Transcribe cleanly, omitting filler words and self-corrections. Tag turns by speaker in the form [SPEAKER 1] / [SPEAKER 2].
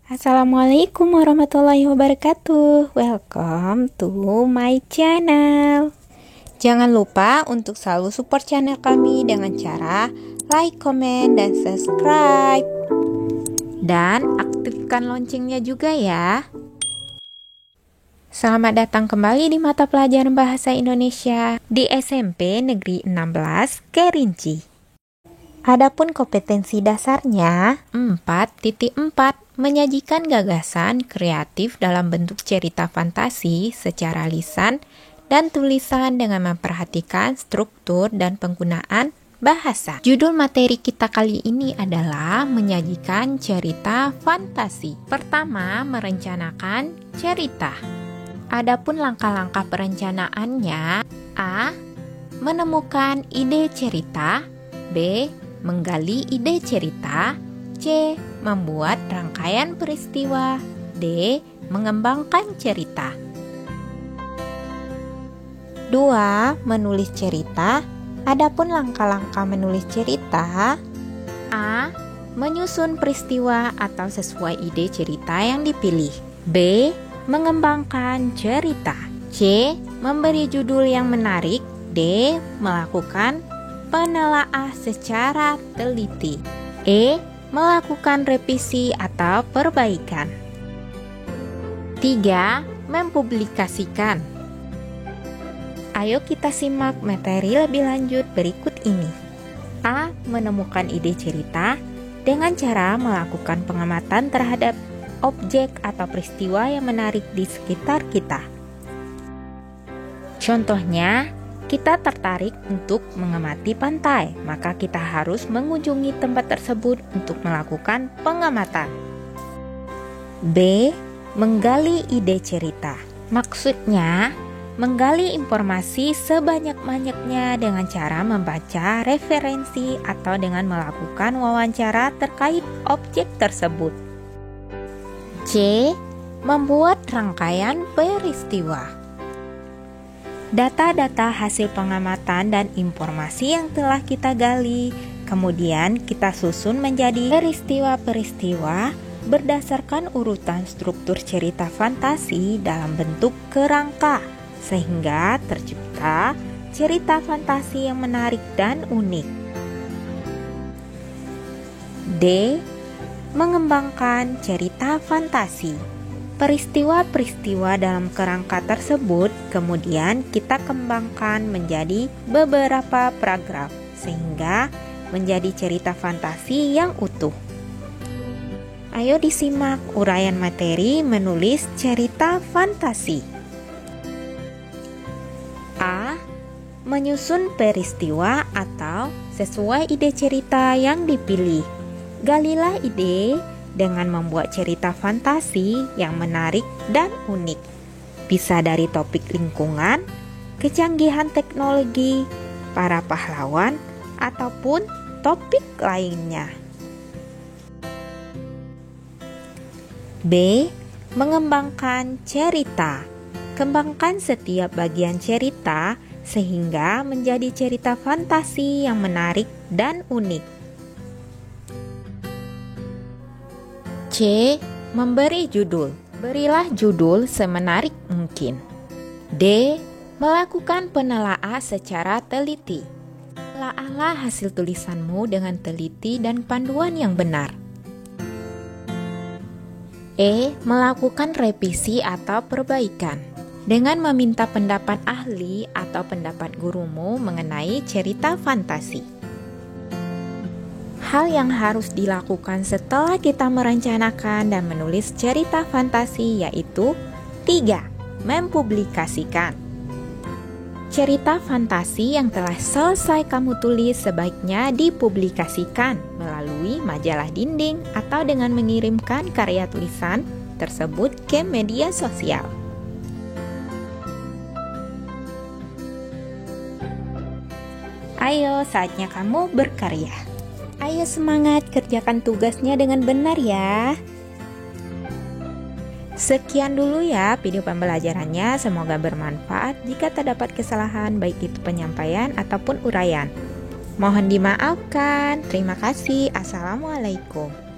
[SPEAKER 1] Assalamualaikum warahmatullahi wabarakatuh. Welcome to my channel. Jangan lupa untuk selalu support channel kami dengan cara like, comment, dan subscribe. Dan aktifkan loncengnya juga ya. Selamat datang kembali di mata pelajaran Bahasa Indonesia di SMP Negeri 16 Kerinci. Adapun kompetensi dasarnya 4.4 menyajikan gagasan kreatif dalam bentuk cerita fantasi secara lisan dan tulisan dengan memperhatikan struktur dan penggunaan bahasa. Judul materi kita kali ini adalah menyajikan cerita fantasi. Pertama, merencanakan cerita. Adapun langkah-langkah perencanaannya: A. Menemukan ide cerita. B. Menggali ide cerita. C. Membuat rangkaian peristiwa. D. Mengembangkan cerita. 2. Menulis cerita. Adapun langkah-langkah menulis cerita: A. Menyusun peristiwa atau sesuai ide cerita yang dipilih. B. Mengembangkan cerita. C. Memberi judul yang menarik. D. Melakukan penelaah secara teliti. E. Melakukan revisi atau perbaikan. 3. Mempublikasikan. Ayo kita simak materi lebih lanjut berikut ini. A. Menemukan ide cerita dengan cara melakukan pengamatan terhadap objek atau peristiwa yang menarik di sekitar kita. Contohnya, kita tertarik untuk mengamati pantai, maka kita harus mengunjungi tempat tersebut untuk melakukan pengamatan. B. Menggali ide cerita. Maksudnya, menggali informasi sebanyak-banyaknya dengan cara membaca referensi atau dengan melakukan wawancara terkait objek tersebut. C. Membuat rangkaian peristiwa. Data-data hasil pengamatan dan informasi yang telah kita gali, kemudian kita susun menjadi peristiwa-peristiwa berdasarkan urutan struktur cerita fantasi dalam bentuk kerangka, sehingga tercipta cerita fantasi yang menarik dan unik. D. Mengembangkan cerita fantasi. Peristiwa-peristiwa dalam kerangka tersebut kemudian kita kembangkan menjadi beberapa paragraf sehingga menjadi cerita fantasi yang utuh. Ayo disimak uraian materi menulis cerita fantasi. A. Menyusun peristiwa atau sesuai ide cerita yang dipilih. Galilah ide dengan membuat cerita fantasi yang menarik dan unik. Bisa dari topik lingkungan, kecanggihan teknologi, para pahlawan, ataupun topik lainnya. B. Mengembangkan cerita. Kembangkan setiap bagian cerita sehingga menjadi cerita fantasi yang menarik dan unik. C. Memberi judul. Berilah judul semenarik mungkin. D. Melakukan penelaah secara teliti. Telaalah hasil tulisanmu dengan teliti dan panduan yang benar. E. Melakukan revisi atau perbaikan. Dengan meminta pendapat ahli atau pendapat gurumu mengenai cerita fantasi. Hal yang harus dilakukan setelah kita merencanakan dan menulis cerita fantasi yaitu 3. Mempublikasikan. Cerita fantasi yang telah selesai kamu tulis sebaiknya dipublikasikan melalui majalah dinding atau dengan mengirimkan karya tulisan tersebut ke media sosial. Ayo, saatnya kamu berkarya. Ayo semangat, kerjakan tugasnya dengan benar ya. Sekian dulu ya video pembelajarannya, semoga bermanfaat. Jika terdapat kesalahan baik itu penyampaian ataupun uraian, mohon dimaafkan. Terima kasih. Assalamualaikum.